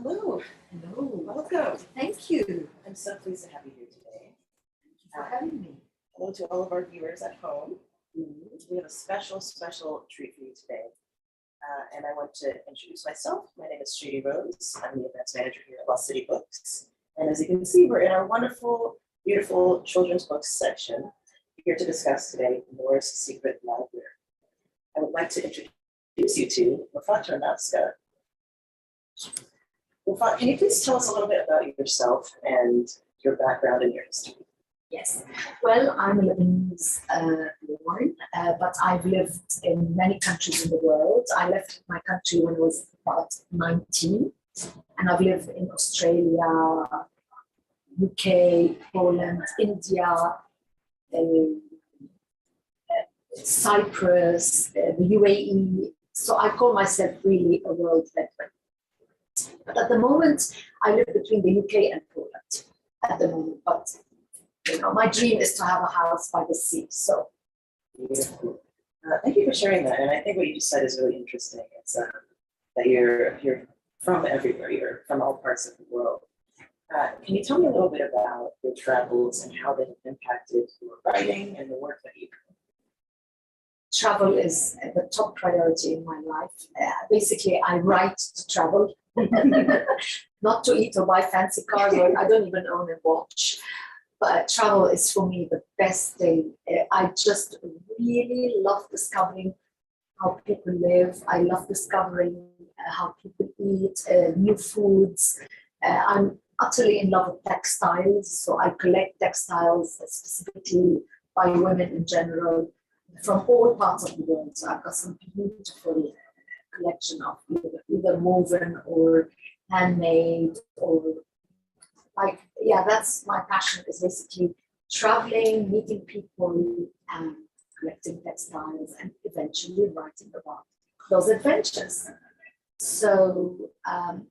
Hello. Hello. Welcome. Thank you. I'm so pleased to have you here today. Thank you for having me. Hello to all of our viewers at home. We have a special treat for you today. And I want to introduce myself. My name is Shady Rose. I'm the events manager here at Lost City Books. And as you can see, we're in our wonderful, beautiful children's books section here to discuss today Nour's Secret Library. I would like to introduce you to Wafa Tarnowska. Wafa, can you please tell us a little bit about yourself and your background and your history? Yes. Well, I'm a Lebanese born, but I've lived in many countries in the world. I left my country when I was about 19, and I've lived in Australia, UK, Poland, India, Cyprus, the UAE. So I call myself really a world veteran. But at the moment, I live between the UK and Poland at the moment. But you know, my dream is to have a house by the sea. So beautiful. Thank you for sharing that. And I think what you just said is really interesting. It's that you're from everywhere. You're from all parts of the world. Can you tell me a little bit about your travels and how they have impacted your writing and the work that you do? Travel is the top priority in my life. Basically, I write to travel, not to eat or buy fancy cars, or I don't even own a watch. But travel is for me the best thing. I just really love discovering how people live. I love discovering how people eat, new foods. I'm utterly in love with textiles, so I collect textiles specifically by women in general from all parts of the world. So I've got some beautiful collection of either woven or handmade or that's my passion, is basically traveling, meeting people and collecting textiles and eventually writing about those adventures. So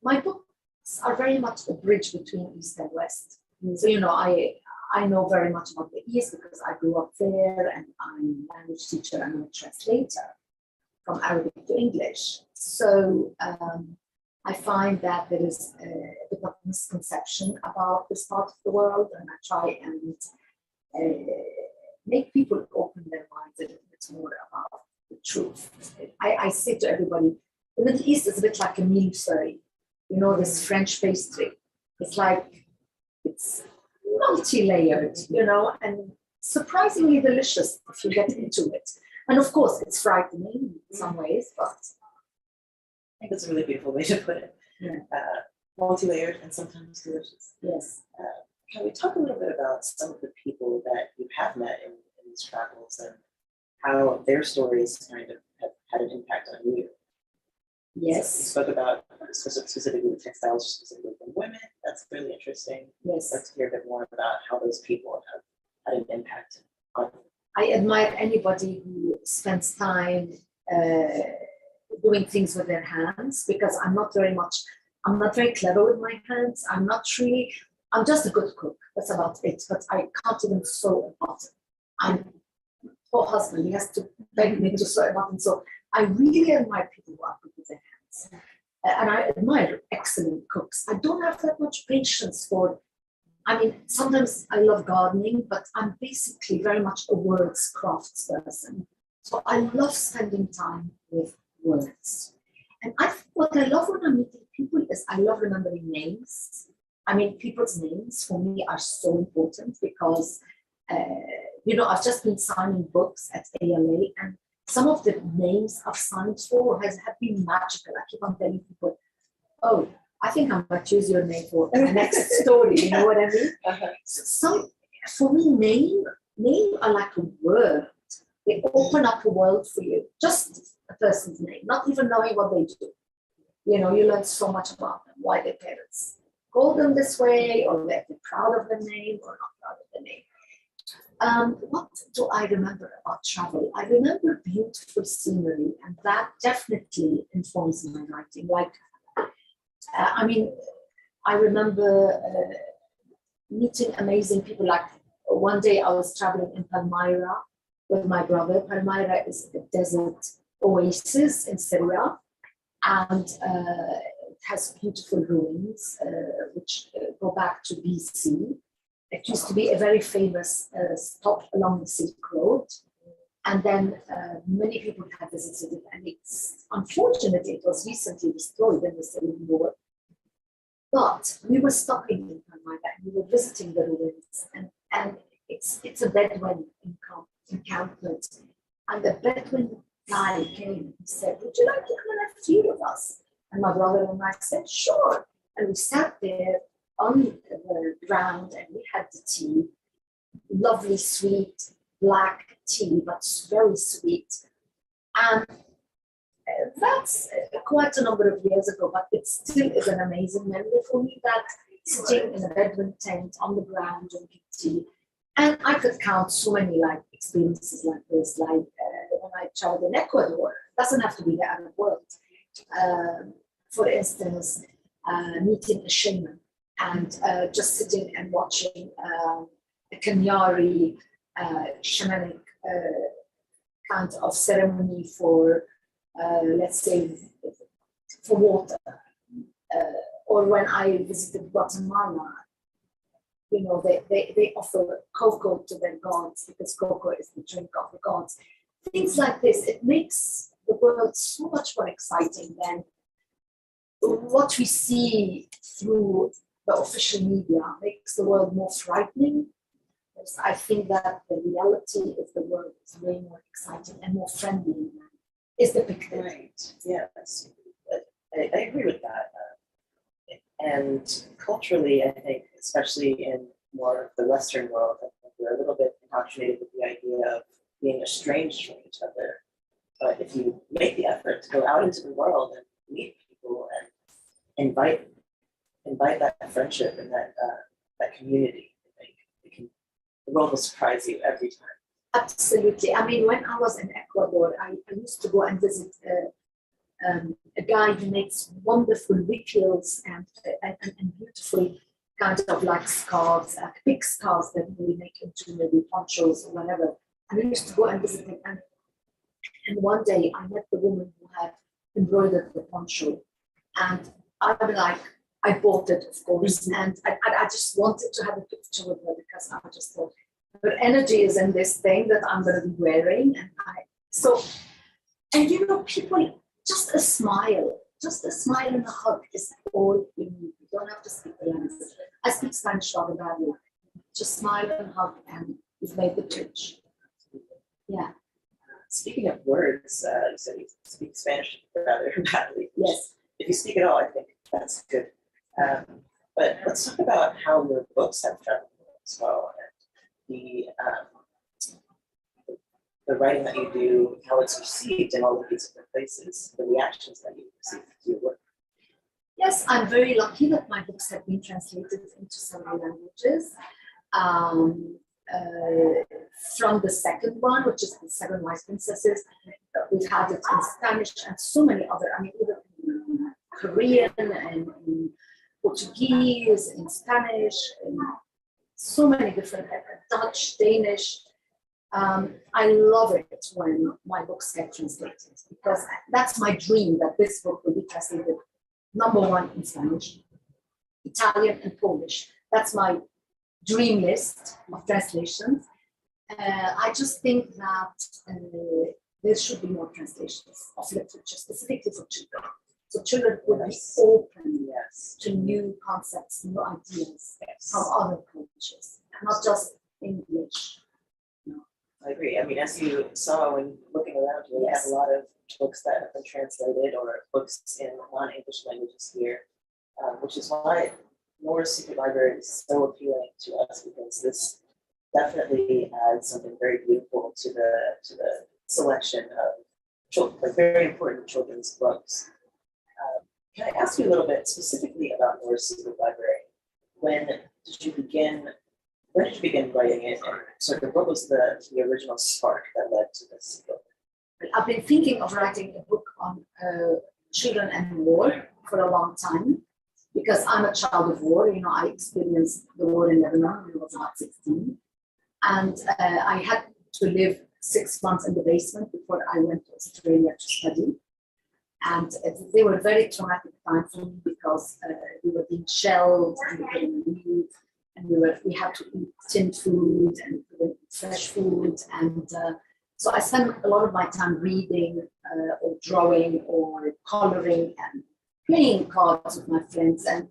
my books are very much a bridge between East and West. So, you know, I know very much about the East because I grew up there, and I'm a language teacher and I'm a translator from Arabic to English. So I find that there is a bit of misconception about this part of the world, and I try and make people open their minds a little bit more about the truth. I say to everybody, the Middle East is a bit like a millefeuille, you know, this French pastry. It's like, it's multi-layered, you know, and surprisingly delicious if you get into it. And of course, it's frightening in some ways, but I think that's a really beautiful way to put it. Yeah. Multi-layered and sometimes delicious. Yes. Can we talk a little bit about some of the people that you have met in these travels and how their stories kind of have had an impact on you? Yes. So you spoke about specifically the textiles, specifically from women. That's really interesting. Yes. Let's hear a bit more about how those people have had an impact on you. I admire anybody who spends time doing things with their hands, because I'm not very clever with my hands. I'm just a good cook. That's about it. But I can't even sew a button. Poor husband, he has to beg me to sew a button. So I really admire people who are good with their hands. And I admire excellent cooks. I don't have that much patience for, sometimes I love gardening, but I'm basically very much a words crafts person. So I love spending time with words. And what I love when I'm meeting people is I love remembering names. People's names for me are so important because, I've just been signing books at ALA, and some of the names I've signed for have been magical. I keep on telling people, oh, I think I might choose your name for the next story. You know what I mean? So for me, name are like a word. They open up a world for you. Just a person's name, not even knowing what they do. You know, you learn so much about them, why their parents call them this way, or they're proud of the name or not proud of the name. What do I remember about travel? I remember beautiful scenery, and that definitely informs my writing. I remember meeting amazing people. Like one day I was traveling in Palmyra with my brother. Palmyra is a desert oasis in Syria, and it has beautiful ruins, which go back to BC. It used to be a very famous stop along the Silk Road. And then many people have visited it, and it's unfortunately it was recently destroyed in the Civil War. But we were stopping in Palmyra and we were visiting the ruins, and it's a Bedouin encampment. And the Bedouin guy came and said, "Would you like to come and have tea with us?" And my brother and I said, "Sure." And we sat there on the ground and we had the tea, lovely sweet black tea, but very sweet. And that's quite a number of years ago, but it still is an amazing memory for me, that sitting in a Bedouin tent on the ground drinking tea. And I could count so many like experiences like this, like when I traveled in Ecuador. It doesn't have to be the Arab world. For instance, meeting a shaman and just sitting and watching a Kenyari shamanic kind of ceremony for, let's say, for water. Or when I visited Guatemala, you know, they offer cocoa to their gods because cocoa is the drink of the gods. Things like this, it makes the world so much more exciting than what we see through the official media. Makes the world more frightening. I think that the reality of the world is way more exciting and more friendly than is depicted. Right. Yes. I agree with that. And culturally, I think, especially in more of the Western world, I think we're a little bit indoctrinated with the idea of being estranged from each other. But if you make the effort to go out into the world and meet people and invite that friendship and that community, I think the world will surprise you every time. Absolutely. I mean, when I was in Ecuador, I used to go and visit a guy who makes wonderful rituals and beautiful kind of like scarves, big scarves that we make into maybe ponchos or whatever. And I used to go and visit him. And one day I met the woman who had embroidered the poncho. And I bought it, of course. And I just wanted to have a picture with her because I just thought, her energy is in this thing that I'm going to be wearing. And you know, people, just a smile and a hug is all you need. You don't have to speak the language. I speak Spanish rather badly. Just smile and hug, and you've made the bridge. Yeah. Speaking of words, you said you speak Spanish rather badly. Yes. If you speak at all, I think that's good. But let's talk about how your books have traveled as well, and the writing that you do, how it's received in all of these different places, the reactions that you receive to your work. Yes, I'm very lucky that my books have been translated into several languages. From the second one, which is The Seven Wise Princesses, we've had it in Spanish and so many other, I mean, even in Korean and in Portuguese, in Spanish, in so many different, Dutch, Danish. I love it when my books get translated because that's my dream, that this book will be translated #1 in Spanish, Italian, and Polish. That's my dream list of translations. I just think that there should be more translations of literature, specifically for children. So children would be open to new concepts, new ideas from other cultures, not just English. I agree. I mean, as you saw when looking around you, we have a lot of books that have been translated or books in non-English languages here, which is why Nour's Secret Library is so appealing to us, because this definitely adds something very beautiful to the selection of very important children's books. Can I ask you a little bit specifically about Nour's Secret Library? When did you begin writing it, and sort of what was the original spark that led to this book? I've been thinking of writing a book on children and war for a long time, because I'm a child of war. You know, I experienced the war in Lebanon when I was about 16. And I had to live 6 months in the basement before I went to Australia to study. And they were very traumatic time for me because we were being shelled and we couldn't leave, and we had to eat tin food and we couldn't eat fresh food. And so I spent a lot of my time reading or drawing or coloring and playing cards with my friends. And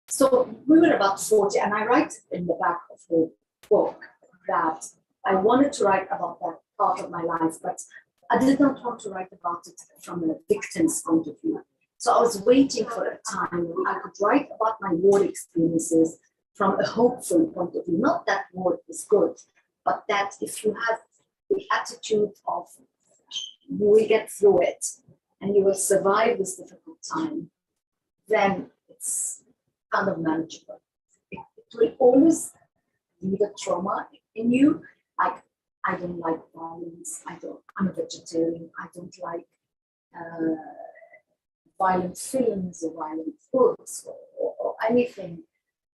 so we were about 40, and I write in the back of the book that I wanted to write about that part of my life, but I did not want to write about it from a victim's point of view. So I was waiting for a time when I could write about my war experiences from a hopeful point of view. Not that war is good, but that if you have the attitude of you will get through it and you will survive this difficult time, then it's kind of manageable. It will always leave a trauma in you. Like, I don't like violence. I'm a vegetarian. I don't like violent films or violent books or anything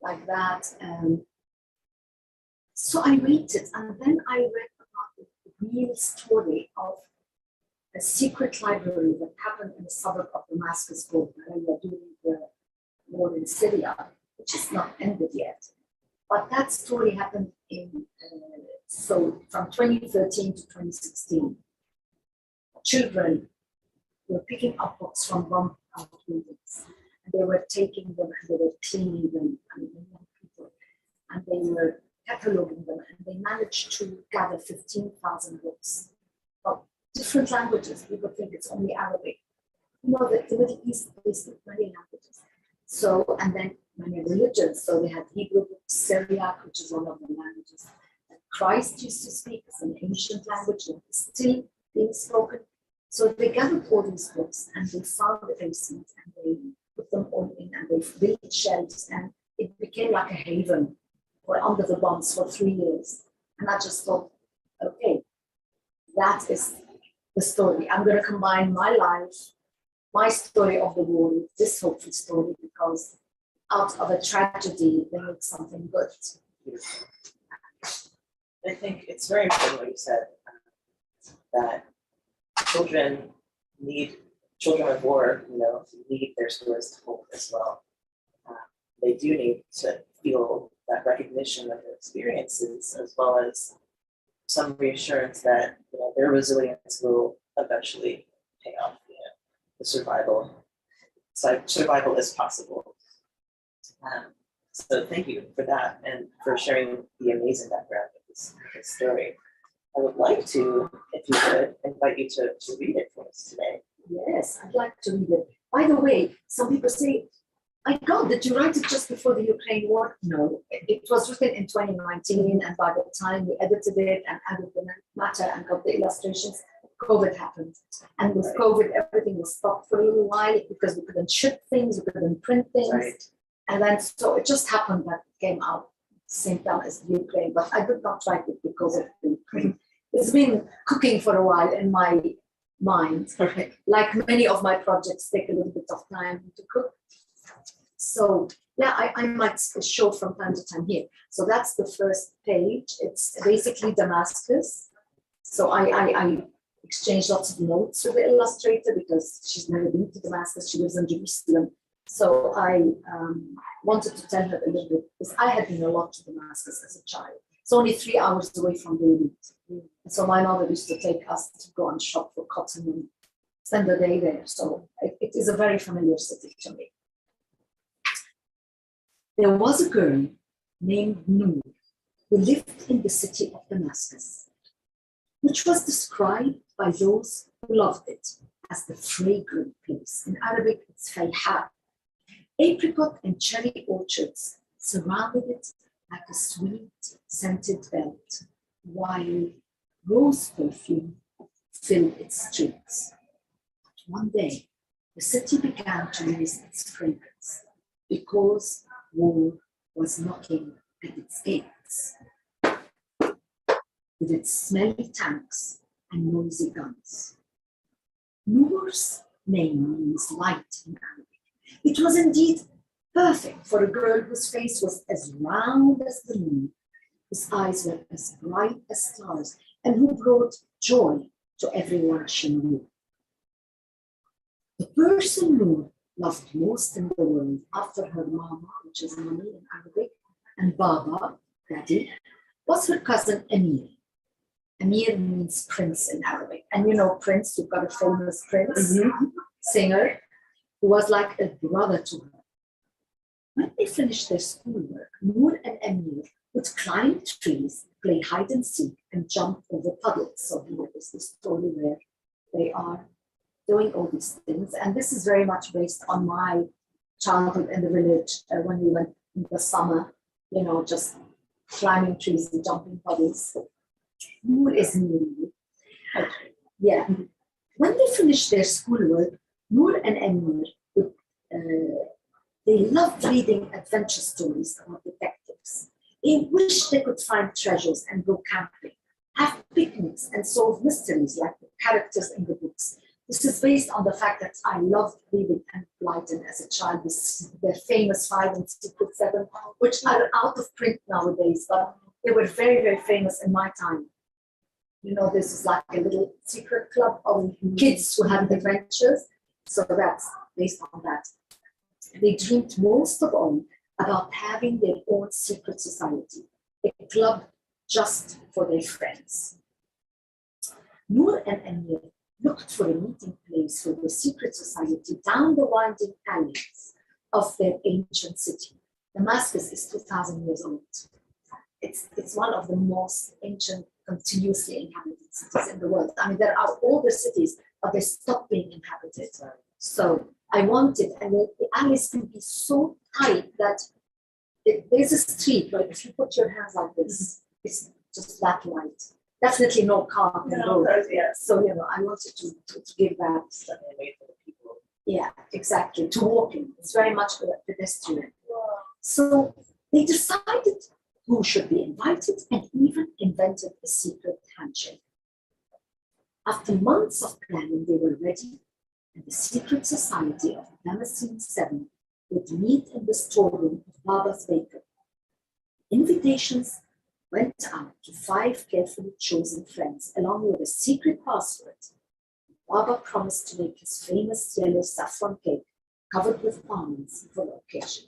like that. So I waited, and then I read about the real story of a secret library that happened in the suburb of Damascus called during the war in Syria, which is not ended yet. But that story happened in, so from 2013 to 2016. Children were picking up books from bombed out buildings, and they were taking them and they were cleaning them, and young people, and they were cataloging them, and they managed to gather 15,000 books of different languages. People think it's only Arabic. You know, the Middle East, they speak many languages. So, and then many religions. So they had Hebrew books, Syriac, which is one of the languages that Christ used to speak. It's an ancient language that is still being spoken. So they gathered all these books and they found the basement and they put them all in and they built shelves, and it became like a haven for under the bombs for 3 years. And I just thought, okay, that is the story. I'm going to combine my life, my story of the war with this hopeful story, because out of a tragedy, they make something good. I think it's very important what you said, that children of war, need their stories to hope as well. They do need to feel that recognition of their experiences, as well as some reassurance that their resilience will eventually pay off. The survival is possible. So thank you for that and for sharing the amazing background of this story. I would like to, if you would, invite you to read it for us today. Yes, I'd like to read it. By the way, some people say, my God, did you write it just before the Ukraine war? No, it was written in 2019, and by the time we edited it and added the matter and got the illustrations, COVID happened. And with COVID, everything was stopped for a little while because we couldn't ship things, we couldn't print things. Right. And then, so it just happened that it came out at the same time as the Ukraine, but I did not write it because of the Ukraine. It's been cooking for a while in my mind. Perfect. Like many of my projects take a little bit of time to cook. So yeah, I might show from time to time here. So that's the first page. It's basically Damascus. So I exchanged lots of notes with the illustrator because she's never been to Damascus. She lives in Jerusalem. So I wanted to tell her a little bit, because I had been a lot to Damascus as a child. It's only 3 hours away from Beirut. And so my mother used to take us to go and shop for cotton and spend the day there. So it is a very familiar city to me. There was a girl named Nour who lived in the city of Damascus, which was described by those who loved it as the fragrant place. In Arabic, it's fayha. Apricot and cherry orchards surrounded it like a sweet scented belt, while rose perfume filled its streets. But one day, the city began to lose its fragrance because war was knocking at its gates with its smelly tanks and noisy guns. Nour's name means light in Arabic. It was indeed perfect for a girl whose face was as round as the moon, whose eyes were as bright as stars, and who brought joy to everyone she knew. The person Nour loved most in the world after her mama, which is mommy in Arabic, and Baba, daddy, was her cousin Amir. Amir means prince in Arabic. And you know, prince, you've got a famous prince, singer, who was like a brother to her. When they finished their schoolwork, Nour and Amir would climb trees, play hide and seek, and jump over puddles. So here is the story where they are doing all these things. And this is very much based on my childhood in the village when we went in the summer, you know, just climbing trees and jumping puddles. Nour is Nour. Yeah. When they finished their schoolwork, Nour and Amir would, they loved reading adventure stories about detectives. They wished they could find treasures and go camping, have picnics and solve mysteries like the characters in the books. This is based on the fact that I loved reading and Blyton as a child, the famous 5 and Secret 7, which are out of print nowadays, but they were very, very famous in my time. You know, this is like a little secret club of kids who have adventures. So that's based on that. They dreamed most of all about having their own secret society, a club just for their friends. Nour and Amir looked for a meeting place for the secret society down the winding alleys of their ancient city. Damascus is 2,000 years old. It's one of the most ancient, continuously inhabited cities in the world. I mean, there are older cities, but they stopped being inhabited. So I wanted, and the alleys can be so tight that there's a street, right? If you put your hands like this, it's just that wide. Definitely no car can go. Yeah. So, you know, I wanted to give that. Way for the people. Yeah, exactly. To walk in. It's very much a pedestrian. So they decided who should be invited and even invented a secret handshake. After months of planning, they were ready, and the secret society of Damascene 7 would meet in the storeroom of Baba's bakery. Invitations went out to 5 carefully chosen friends, along with a secret password. Baba promised to make his famous yellow saffron cake covered with almonds for the occasion.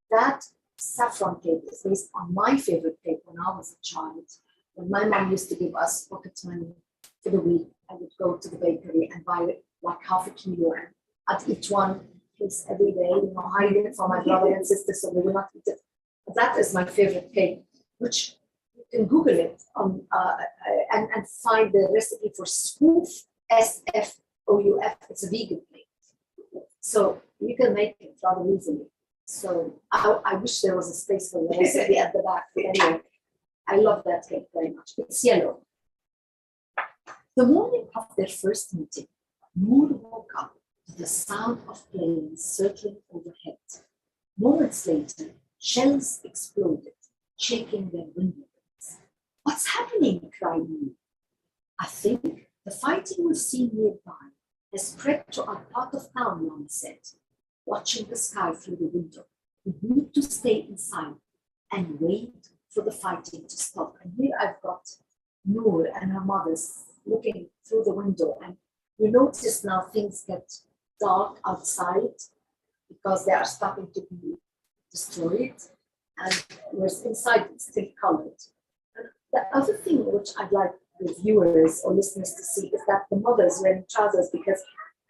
That saffron cake is based on my favorite cake when I was a child. When my mom used to give us pocket money for the week, I would go to the bakery and buy like half a kilo, and I'd eat one piece every day, you know, hide it from my brother and sister so they will not eat it. But that is my favorite cake, which you can Google it and find the recipe for Spoof, SFOUF. It's a vegan cake. So you can make it rather easily. So I wish there was a space for the recipe at the back. But anyway, I love that cake very much. It's yellow. The morning of their first meeting, Nour woke up to the sound of planes circling overhead. Moments later, shells exploded, shaking their windows. "What's happening?" cried Nour. "I think the fighting we've seen nearby has spread to our part of town," Mom said, watching the sky through the window. "We need to stay inside and wait for the fighting to stop." And here I've got Nour and her mother's looking through the window, and you notice now things get dark outside because they are starting to be destroyed, and whereas inside it's still colored. And the other thing which I'd like the viewers or listeners to see is that the mother's wearing trousers, because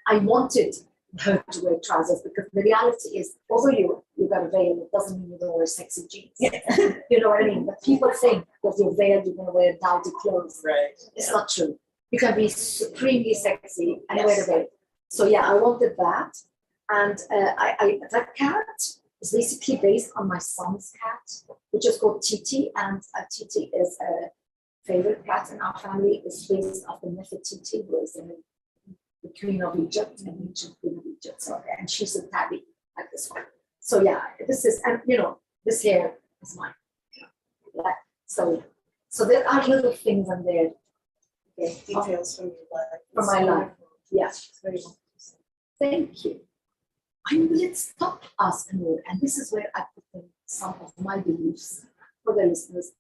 I wanted her to wear trousers, because the reality is, although you got a veil, it doesn't mean you don't wear sexy jeans. You know what I mean? But people think that you're veiled, you're going to wear dowdy clothes. Right. It's not true. You can be supremely sexy and wear a veil. So yeah, I wanted that. And that cat is basically based on my son's cat, which is called Titi. And Titi is a favorite cat in our family. It's based off the Nefertiti, who is the Queen of Egypt, an ancient Queen of Egypt. So, and she's a tabby like this one. So yeah, this is, and you know, this hair is mine. Yeah. So there are little things in there. Okay. Details from your life. From my life. Yeah. It's very wonderful. Thank you. Let's stop, asked Nour, and this is where I put in some of my beliefs for the listeners.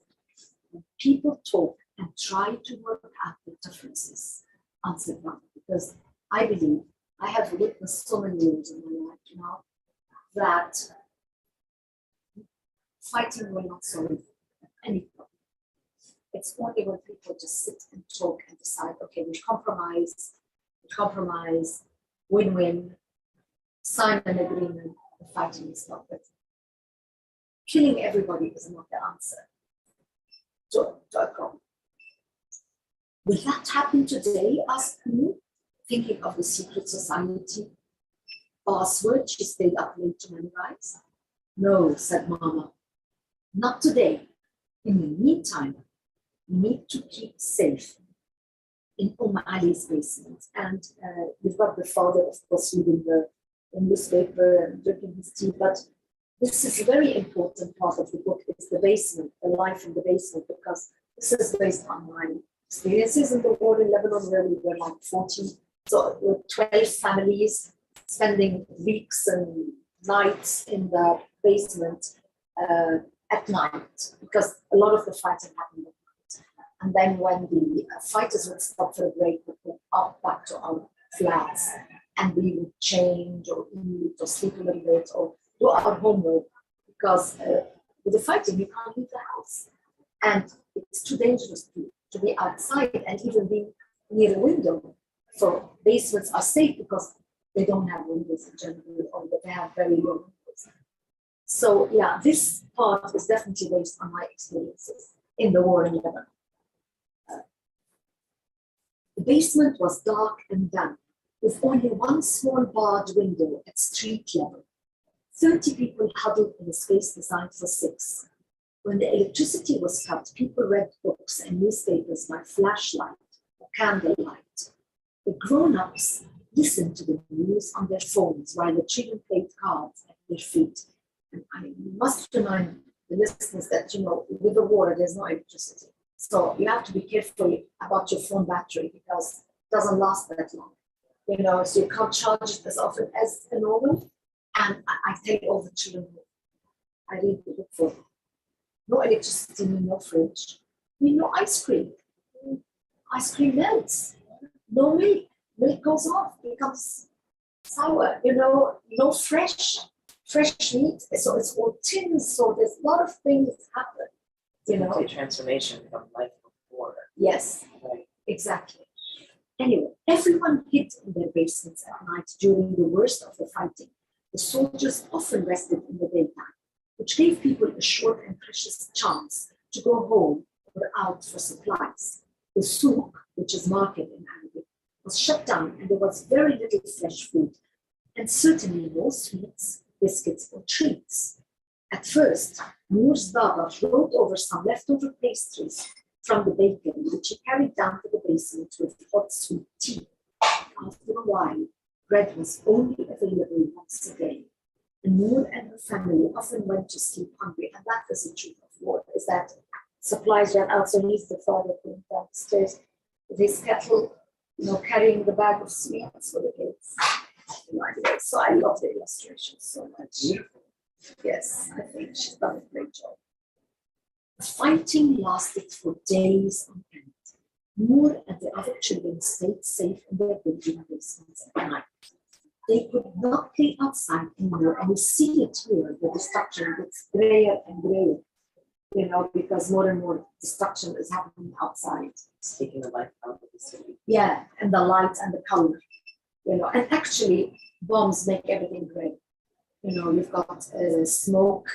When people talk and try to work out the differences, answered Mom, because I believe I have witnessed so many wars in my life, you know, that fighting will not solve any problem. It's only when people just sit and talk and decide, okay, we compromise, win-win, sign an agreement, the fighting is not. But killing everybody is not the answer to a problem. Will that happen today? Asked me, thinking of the secret society password she stayed up late to memorize. No, said Mama, not today. In the meantime, we need to keep safe in Ali's basement. And we've got the father, of course, reading the newspaper and drinking his tea, but this is a very important part of the book. It's the basement, the life in the basement, because this is based on my experiences in the war in Lebanon, where we were like 40, so 12 families spending weeks and nights in the basement at night, because a lot of the fighting happened at night. And then when the fighters would stop for a break, we would go up back to our flats, and we would change or eat or sleep a little bit or do our homework, because with the fighting, you can't leave the house. And it's too dangerous to be outside and even be near a window. So basements are safe because they don't have windows in general, or they have very low windows. So yeah, this part is definitely based on my experiences in the war in Lebanon. The basement was dark and damp, with only one small barred window at street level. 30 people huddled in a space designed for 6. When the electricity was cut, people read books and newspapers by flashlight or candlelight. The grown-ups listened to the news on their phones while the children played cards at their feet. And I must remind the listeners that, you know, with the war, there's no electricity. So you have to be careful about your phone battery, because it doesn't last that long. You know, so you can't charge it as often as a normal. And I tell all the children, I read the book for them. No electricity, no fridge, no ice cream. Ice cream melts. No milk. Milk goes off, becomes sour. You know, no fresh meat. So it's all tins. So there's a lot of things happen. You know, complete transformation from life before. Yes, Right. Exactly. Anyway, everyone hid in their basements at night during the worst of the fighting. The soldiers often rested in the daytime, which gave people a short and precious chance to go home or out for supplies. The souk, which is market in Arabic, was shut down, and there was very little fresh food, and certainly no sweets, biscuits, or treats. At first, Nour's Baba brought over some leftover pastries from the bakery, which he carried down to the basement with hot sweet tea. After a while, bread was only available once a day. And Nour and her family often went to sleep hungry, and that is the truth of war, is that supplies ran out. So he's the father going downstairs with his kettle, you know, carrying the bag of sweets for the kids. So I love the illustrations so much. Beautiful. Yes, I think she's done a great job. The fighting lasted for days on end. Nour and the other children stayed safe in their building basements at night. They could not play outside anymore, and you see it here, the destruction gets grayer and grayer, you know, because more and more destruction is happening outside. Taking the life out of the city. Yeah, and the light and the color, you know, and actually bombs make everything gray. You know, you've got smoke,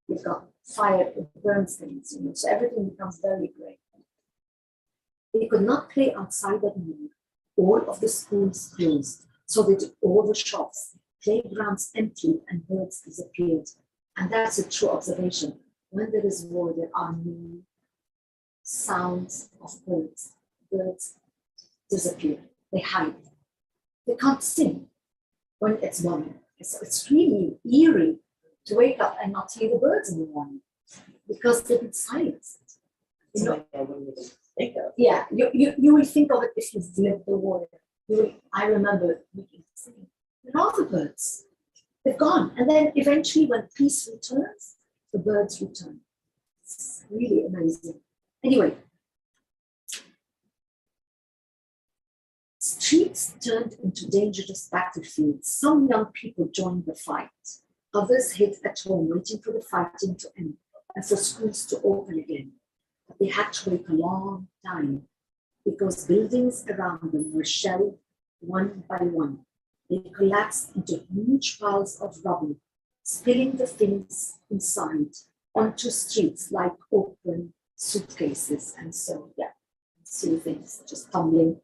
you've got fire, it burns things, you know, so everything becomes very gray. They could not play outside anymore. All of the schools closed, so did all the shops. Playgrounds emptied and birds disappeared. And that's a true observation. When there is war, there are no sounds of birds. Birds disappear, they hide. They can't sing when it's morning. So it's really eerie to wake up and not hear the birds in the morning, because they've been silenced. You know, I wouldn't even think of. yeah, you will think of it if you've lived the war. I remember saying, where are the birds? They've gone. And then eventually when peace returns, the birds return. It's really amazing. Anyway, Streets turned into dangerous battlefields. Some young people joined the fight. Others hid at home, waiting for the fighting to end and for schools to open again. But they had to wait a long time because buildings around them were shelled one by one. They collapsed into huge piles of rubble, spilling the things inside onto streets like open suitcases. And so, yeah, see things just tumbling.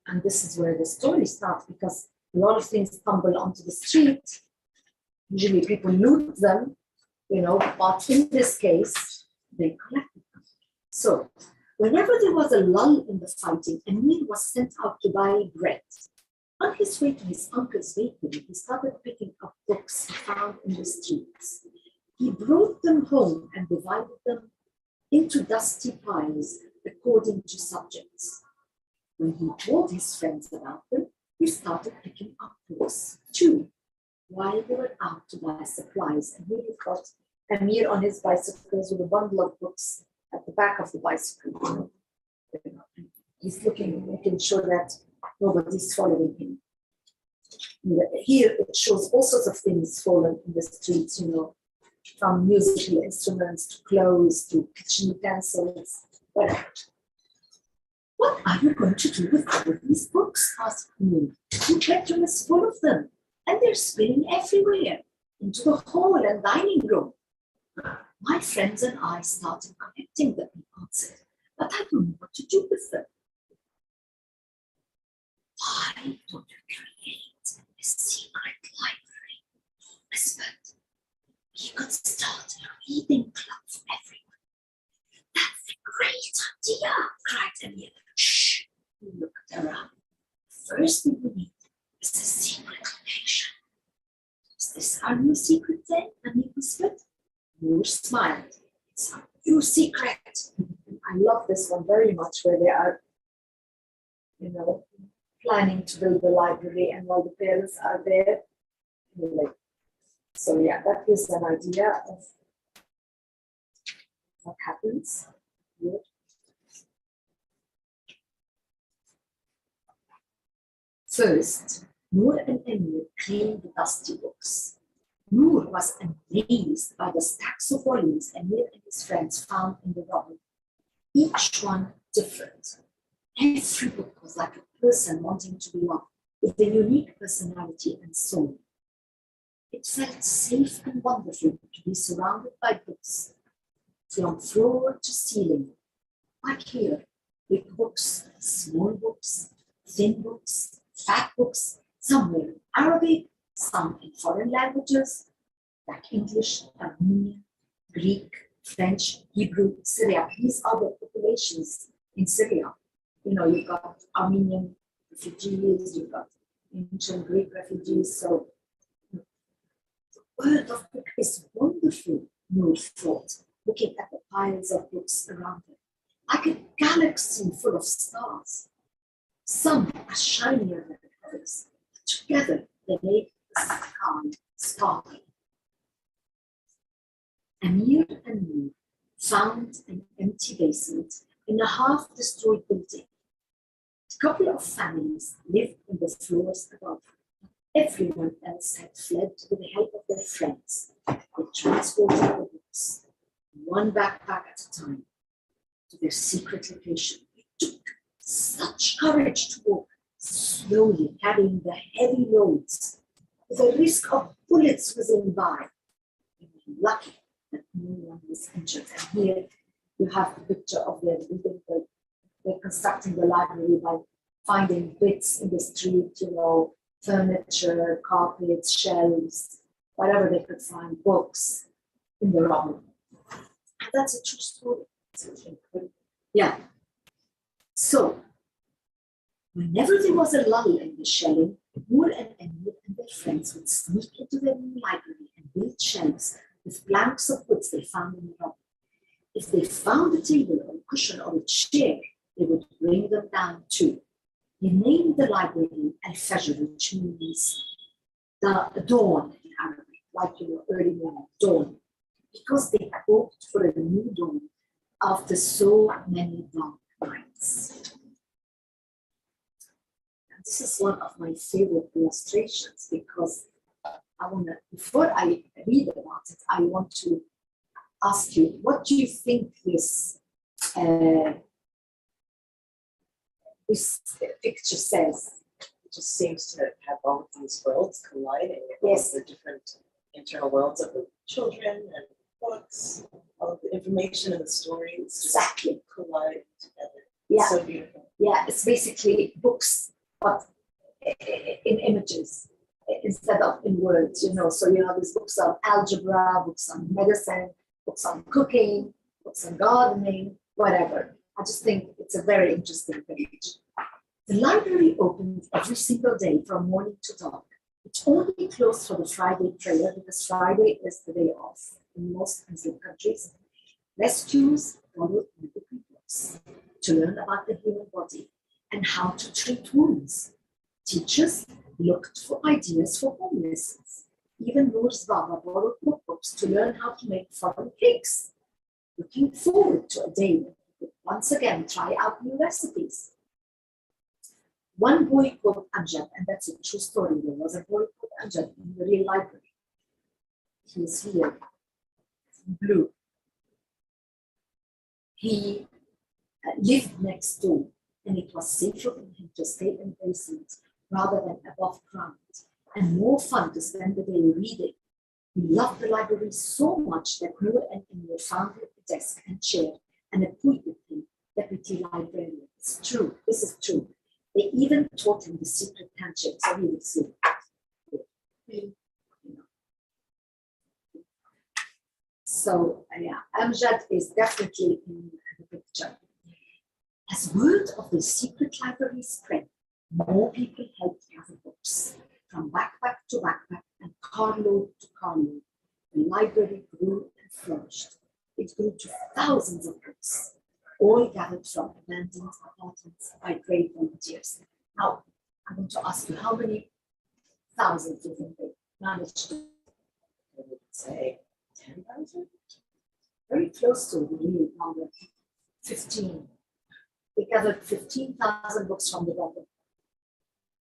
And this is where the story starts, because a lot of things tumble onto the street. Usually people loot them, but in this case, they collected them. So whenever there was a lull in the fighting, Amir was sent out to buy bread. On his way to his uncle's bakery, he started picking up books he found in the streets. He brought them home and divided them into dusty piles according to subjects. When he told his friends about them, he started picking up books too, while they were out to buy supplies. And he got Amir on his bicycles with a bundle of books at the back of the bicycle. He's making sure that nobody's following him. Here it shows all sorts of things fallen in the streets, from musical instruments to clothes to kitchen utensils, whatever. What are you going to do with all of these books? Asked Nour. Your bedroom is full of them, and they're spilling everywhere, into the hall and dining room. My friends and I started collecting them, he answered, but I don't know what to do with them. Why don't you create a secret library? He whispered. We could start a reading club for everyone. That's a great idea, cried Amir. Shh, he looked around. First thing we need is a secret location. Is this our new secret then? Amir whispered. Nour smiled. It's our new secret. I love this one very much, where they are, planning to build the library, and while the parents are there, so yeah, that gives an idea of what happens here. First, Nour and Amir cleaned the dusty books. Nour was amazed by the stacks of volumes Amir and his friends found in the rubble, each one different. Every book was like a person wanting to belong, with a unique personality and soul. It felt safe and wonderful to be surrounded by books, from floor to ceiling. Like here, big books, small books, thin books, fat books, some were in Arabic, some in foreign languages, like English, Armenian, Greek, French, Hebrew, Syriac. These are the populations in Syria. You've got Armenian refugees, you've got ancient Greek refugees. So the world of book is wonderful, Nour thought, looking at the piles of books around her, like a galaxy full of stars. Some are shinier than others. Together, they make the sky sparkle. Amir and Nour found an empty basement in a half-destroyed building. A couple of families lived on the floors above. Everyone else had fled with the help of their friends. They transported the books, one backpack at a time, to their secret location. It took such courage to walk slowly, carrying the heavy loads, with the risk of bullets whizzing by. They were lucky that no one was injured. And here you have the picture of their building. They're constructing the library by finding bits in the street, furniture, carpets, shelves, whatever they could find, books in the rubble. And that's a true story. Yeah. So, whenever there was a lull in the shelling, Nour and Amir and their friends would sneak into their new library and build shelves with planks of woods they found in the rubble. If they found a table or a cushion or a chair, they would bring them down too. They named the library Al-Fajr, which means the dawn in Arabic, like early morning, dawn, because they hoped for a new dawn after so many dark nights. This is one of my favorite illustrations because I want to, before I read about it, I want to ask you, what do you think this picture says? It just seems to have all of these worlds colliding. Yes. All of the different internal worlds of the children and books, all of the information and the stories just Exactly. collide together. Yeah. So beautiful. Yeah, it's basically books, but in images instead of in words, you know. So you have these books on algebra, books on medicine, books on cooking, books on gardening, whatever. I just think it's a very interesting page. The library opens every single day from morning to dark. It's only closed for the Friday prayer because Friday is the day off in most Muslim countries. Rescues follow medical books to learn about the human body and how to treat wounds. Teachers looked for ideas for home lessons. Even Nour's Baba borrowed cookbooks to learn how to make foreign cakes. Looking forward to a day when he could once again try out new recipes. One boy called Amjad, and that's a true story. There was a boy called Amjad in the real library. He is here, blue. He lived next door, and it was safer for him to stay in the basement rather than above ground, and more fun to spend the day reading. He loved the library so much that Nour and Emir found him a desk and chair and appointed him deputy librarian. It's true, this is true. They even taught him the secret handshake, so he would say, So yeah, Amjad is definitely in the picture. As word of the secret library spread, more people helped gather books. From backpack to backpack and carload to carload, the library grew and flourished. It grew to thousands of books, all gathered from abandoned apartments by brave volunteers. Now, I'm going to ask you, how many thousands do you think they managed to? I would say 10,000? Very close to the real number, 15. They gathered 15,000 books from the bottom.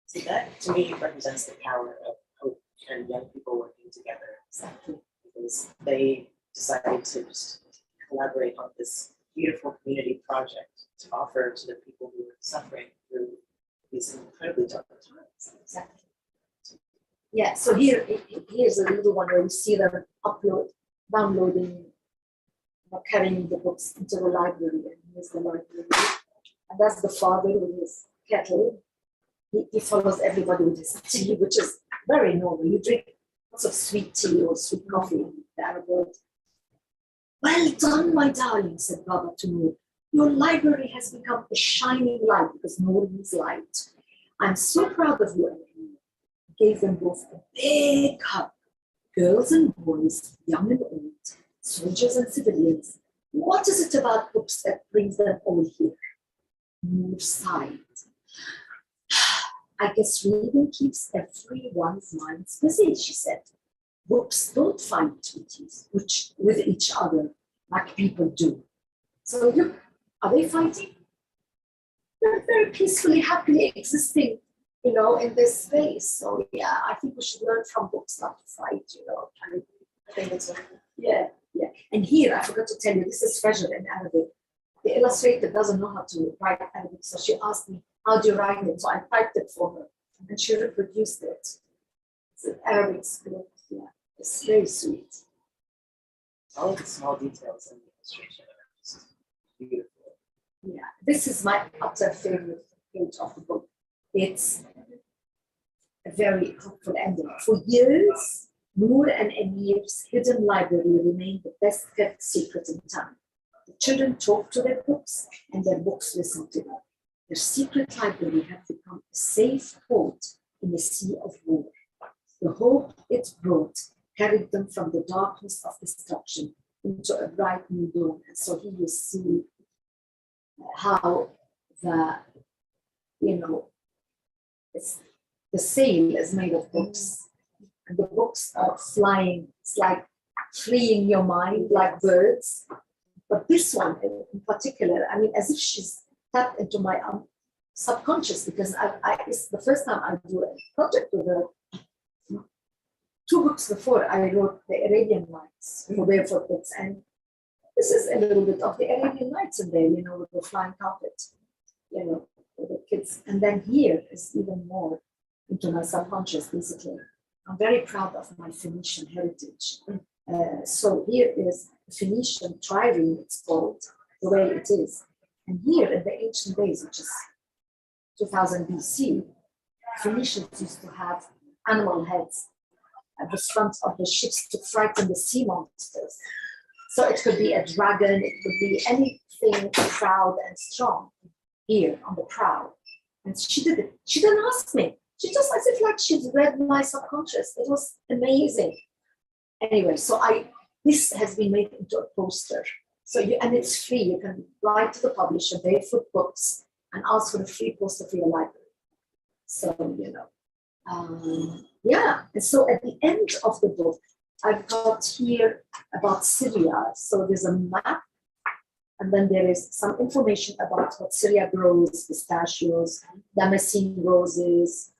See, that to me represents the power of hope and young people working together. Exactly. Because they decided to just collaborate on this beautiful community project to offer to the people who are suffering through these incredibly tough times. Exactly. Yeah, so here's a little one where you see them downloading, carrying the books into the library, and here's the library. And that's the father with his kettle. He follows everybody with his tea, which is very normal. You drink lots of sweet tea or sweet coffee in the Arab world. Well done, my darling, said Baba to Nour. Your library has become a shining light because Nour means light. I'm so proud of you, and he gave them both a big hug. Girls and boys, young and old, soldiers and civilians. What is it about books that brings them all here? Nour sighed. I guess reading keeps everyone's minds busy, she said. Books don't fight with each other like people do. So look, are they fighting? They're very peacefully, happily existing, in this space. So yeah, I think we should learn from books not to fight, I think it's Yeah. And here, I forgot to tell you, this is Fajr in Arabic. The illustrator doesn't know how to write Arabic, so she asked me, how do you write it? So I typed it for her, and she reproduced it. It's an Arabic script, yeah. It's very sweet. all of the small details in the illustration are just beautiful. Yeah, this is my utter favorite page of the book. It's a very hopeful ending. For years, Nour and Emir's hidden library remained the best kept secret in town. The children talked to their books, and their books listened to them. Their secret library had become a safe port in a sea of war. The hope it brought carried them from the darkness of destruction into a bright new dawn. And so here you see how the sail is made of books, and the books are flying. It's like freeing your mind like birds. But this one in particular, I mean, as if she's tapped into my subconscious, because it's the first time I do a project with her. 2 books before, I wrote the Arabian Nights for barefoot books, and this is a little bit of the Arabian Nights in there, you know, with the flying carpet, you know, with the kids. And then here is even more into my subconscious, basically. I'm very proud of my Phoenician heritage. So here is Phoenician trireme, it's called, the way it is. And here in the ancient days, which is 2000 BC, Phoenicians used to have animal heads at the front of the ships to frighten the sea monsters. So it could be a dragon, it could be anything proud and strong here on the prow. And she did it. She didn't ask me. She just as if like she'd read my subconscious. It was amazing. Anyway, so this has been made into a poster. So and it's free. You can write to the publisher, Barefoot Books, and ask for a free poster for your library. So, you know, yeah. And so at the end of the book, I've got here about Syria. So there's a map, and then there is some information about what Syria grows: pistachios, damascene roses,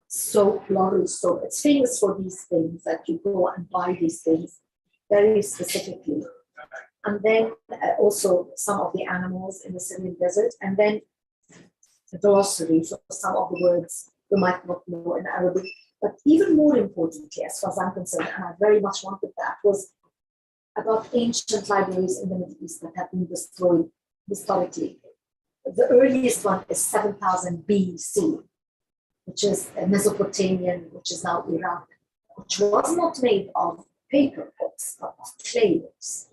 soap, laurel soap. It's famous for these things, that you go and buy these things very specifically. And then also some of the animals in the Syrian desert, and then the glossary for some of the words you might not know in Arabic. But even more importantly, as far as I'm concerned, and I very much wanted that, was about ancient libraries in the Middle East that have been destroyed historically. The earliest one is 7000 BC, which is a Mesopotamian, which is now Iraq, which was not made of paper books, but of clay books.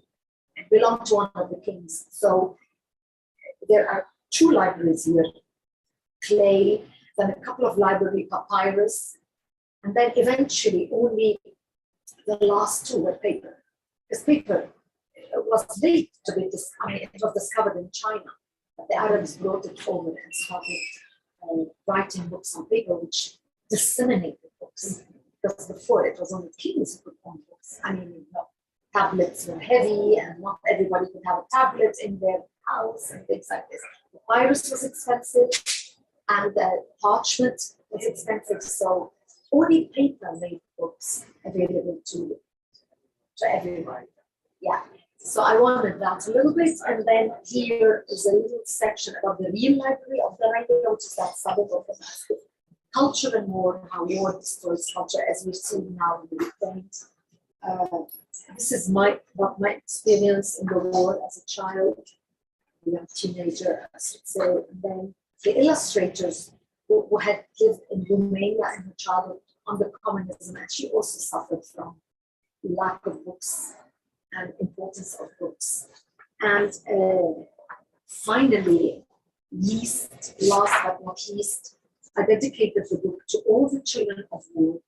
It belonged to one of the kings. So there are 2 libraries here, clay, then a couple of library papyrus, and then eventually only the last 2 were paper. Because paper was late to be, it was discovered in China, but the Arabs brought it over and started writing books on paper, which disseminated books. Because before it was only kings who could own books. I mean, you know, tablets were heavy, and not everybody could have a tablet in their house and things like this. Papyrus was expensive, and the parchment was expensive. So only paper made books available to everybody. Yeah. So I wanted that a little bit, and then here is a little section about the real library of the Raqqa, which is that suburb of Damascus. Culture and war, how war destroys culture, as we've seen now in the Ukraine. This is my experience in the war as a child, a young teenager, I should say. And then the illustrators who had lived in Romania in her childhood under communism, and she also suffered from lack of books and importance of books. And finally, last but not least, I dedicated the book to all the children of war,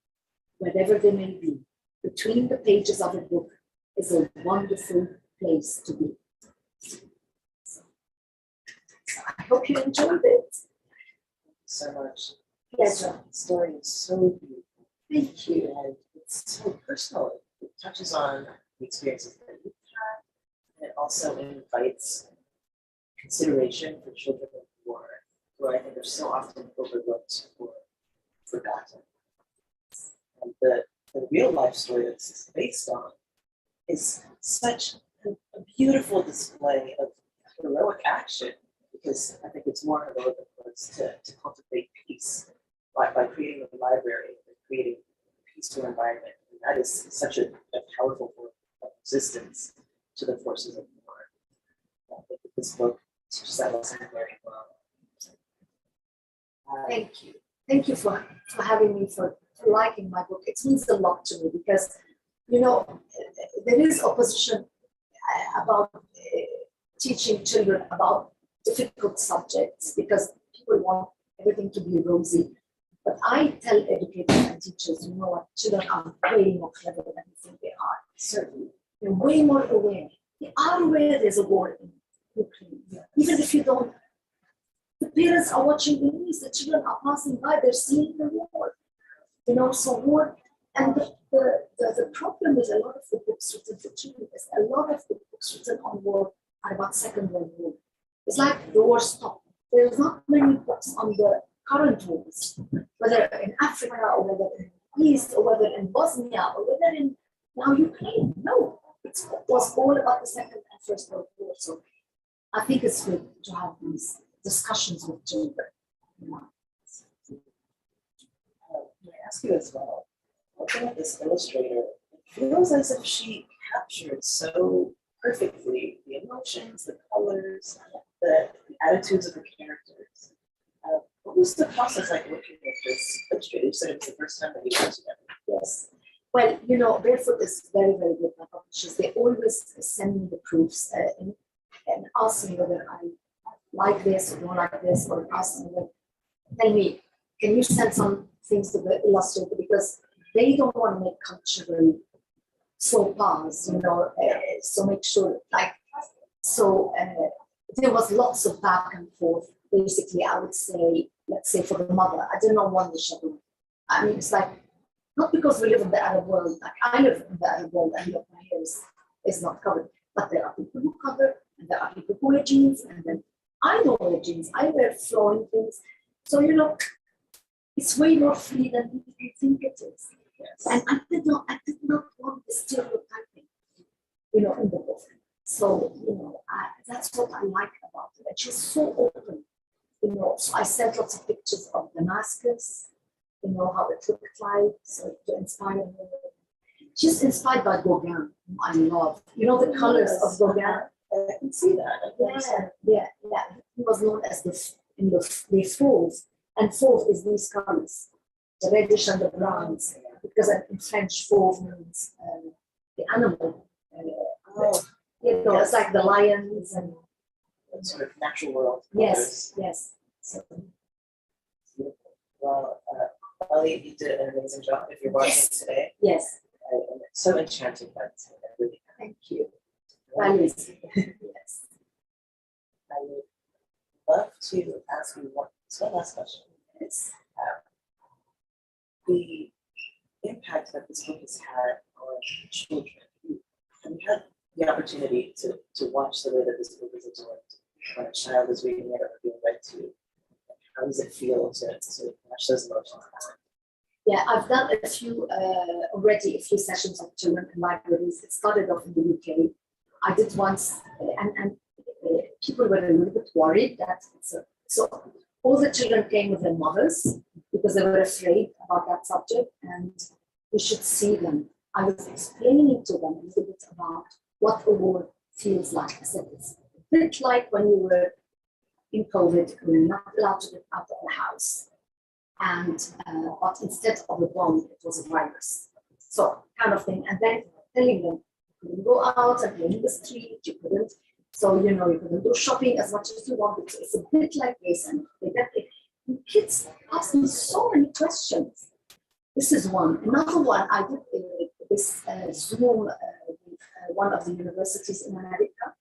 wherever they may be. Between the pages of a book is a wonderful place to be. So I hope you enjoyed it. So much. Pleasure. The story is so beautiful. Thank you. And it's so personal. It touches on the experiences that you've had, and it also invites consideration for children of war, who I think are so often overlooked or forgotten. And the real life story that this is based on is such a beautiful display of heroic action, because I think it's more heroic than words to cultivate peace by creating a library and creating a peaceful environment. And that is such a powerful form of resistance to the forces of war. I think that this book teaches that lesson very well. Thank you. Thank you for having me, for liking my book. It means a lot to me, because, you know, there is opposition about teaching children about difficult subjects, because people want everything to be rosy. But I tell educators and teachers, you know what, children are way more clever than you think they are. Certainly. They're way more aware. They are aware there's a war in Ukraine. Even if you don't, the parents are watching the news, the children are passing by, they're seeing the war. You know, so war, and the problem with a lot of the books written for children is a lot of the books written on war are about Second World War. It's like the war stopped. there's not many books on the current wars, whether in Africa or whether in the East or whether in Bosnia or whether in now Ukraine. No, it was all about the Second and First World War. So I think it's good to have these discussions with children. Yeah. Can I ask you as well, looking at this illustrator, it feels as if she captured so perfectly the emotions, the colors, the attitudes of the characters. What was the process like working with this illustrator? You said it was the first time that you worked together. Yes. Well, Barefoot is very, very good at publishers. They always send me the proofs and ask me whether I like this or don't like this, or ask me, tell me, can you send some things to the illustrator, because they don't want to make cultural faux pas, so make sure, there was lots of back and forth. Basically, I would say, let's say for the mother, I did not want the shadow. I mean, it's like, not because we live in the Arab world, like I live in the Arab world and look, my hair is not covered, but there are people who cover, and there are people who wear jeans, and then I don't wear jeans, I wear flowing things. So, it's way more free than people think it is. Yes. And I did not want the stereotyping, in the book. So, that's what I like about it. And she's so open, So I sent lots of pictures of Damascus, how it looked like, so to inspire me. She's inspired by Gauguin, whom I love. The colors of Gauguin. I can see that. Yeah. He was known as the fauve, and fauve is these colors, the reddish and the browns, because in French, fauve means the animal. It's like the lions and sort of natural world. Yes. So, well, Ellie, you did an amazing job. If you're watching today, yes. I'm so enchanted by this. I really am. Thank you. Yes. I would love to ask you one last question. Yes. The impact that this book has had on children. Have you had the opportunity to watch the way that this book is absorbed when a child is reading it or being read to? How does it feel to watch those emotions happen? Yeah, I've done a few sessions of children in libraries. It started off in the UK. I did once, and people were a little bit worried that so all the children came with their mothers because they were afraid about that subject, and we should see them. I was explaining to them a little bit about what a war feels like. I said it's a bit like when you were in COVID, we were not allowed to get out of the house. And but instead of a bomb, it was a virus. So kind of thing. And then telling them you couldn't go out and play in the street, you couldn't. So you couldn't do shopping as much as you wanted. It's a bit like this, and they get it. And kids ask me so many questions. This is one. Another one, I did this Zoom with one of the universities in America,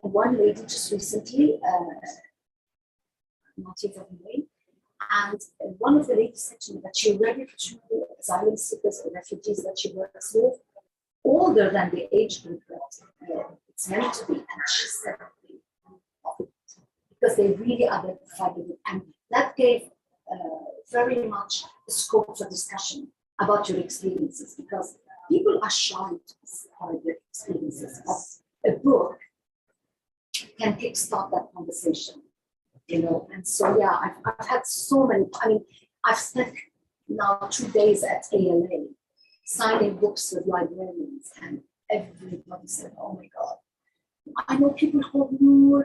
and one lady just recently, not yet of the name. And one of the ladies said to me that she read it to asylum seekers or refugees that she works with, older than the age group that it's meant to be. And she said, because they really identified with it. And that gave very much scope for discussion about your experiences, because people are shy to describe their experiences. But a book can kickstart that conversation. And so, yeah, I've had so many, I've spent now 2 days at ALA signing books with librarians, and everybody said, oh my God, I know people who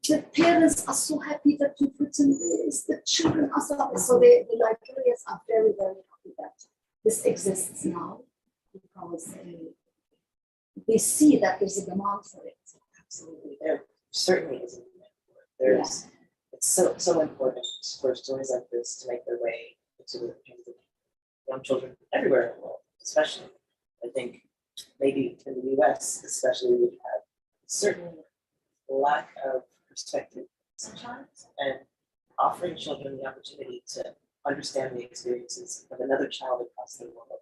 the parents are so happy that you've written this, the children are so happy. So the librarians are very, very happy that this exists now, because they see that there's a demand for it. Absolutely, there certainly is a demand. It's so important for stories like this to make their way into the hands of young children everywhere in the world, especially. I think maybe in the US, especially, we've had a certain lack of perspective sometimes, and offering children the opportunity to understand the experiences of another child across the world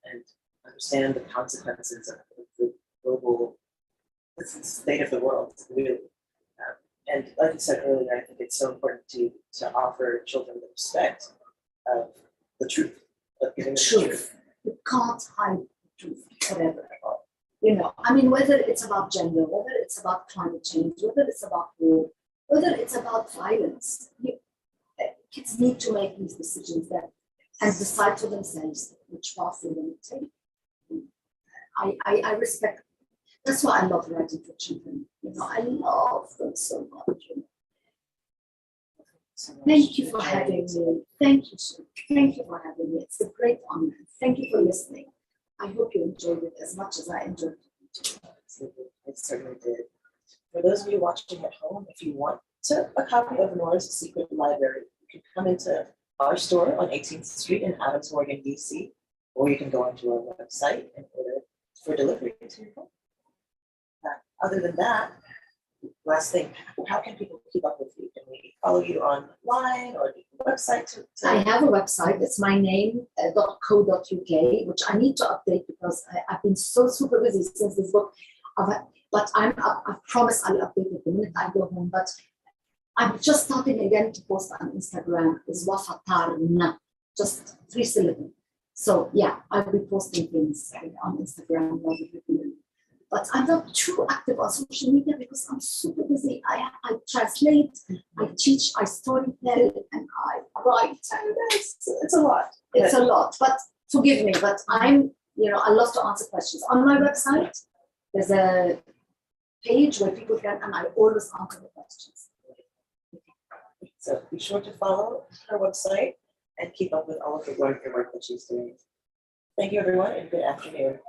and understand the consequences of the global state of the world, really. And like I said earlier, I think it's so important to offer children the respect of the truth, of giving them the truth. You can't hide the truth forever. You know, I mean, whether it's about gender, whether it's about climate change, whether it's about war, whether it's about violence, kids need to make these decisions that and decide for themselves which path they want to take. I respect. That's why I love writing for children. You know, I love them so much. You know. Thank you for having me. Thank you, sir. Thank you for having me. It's a great honor. Thank you for listening. I hope you enjoyed it as much as I enjoyed it. I certainly did. For those of you watching at home, if you want a copy of Nour's Secret Library, you can come into our store on 18th Street in Adams Morgan, DC, or you can go onto our website and order for delivery to your home. Other than that, last thing, how can people keep up with you? Can we follow you online or website? I have a website. It's my name .co.uk, which I need to update because I've been so super busy since this book. But I promise I'll update it the minute I go home. But I'm just starting again to post on Instagram. It's Wafa Tarnowska, just 3 syllables. So yeah, I'll be posting things on Instagram rather regularly. But I'm not too active on social media because I'm super busy. I translate, I teach, I storytell, and I write. And it's a lot. It's a lot. But forgive me. But I love to answer questions. On my website, there's a page where people can, and I always answer the questions. So be sure to follow her website and keep up with all of the work that she's doing. Thank you, everyone, and good afternoon.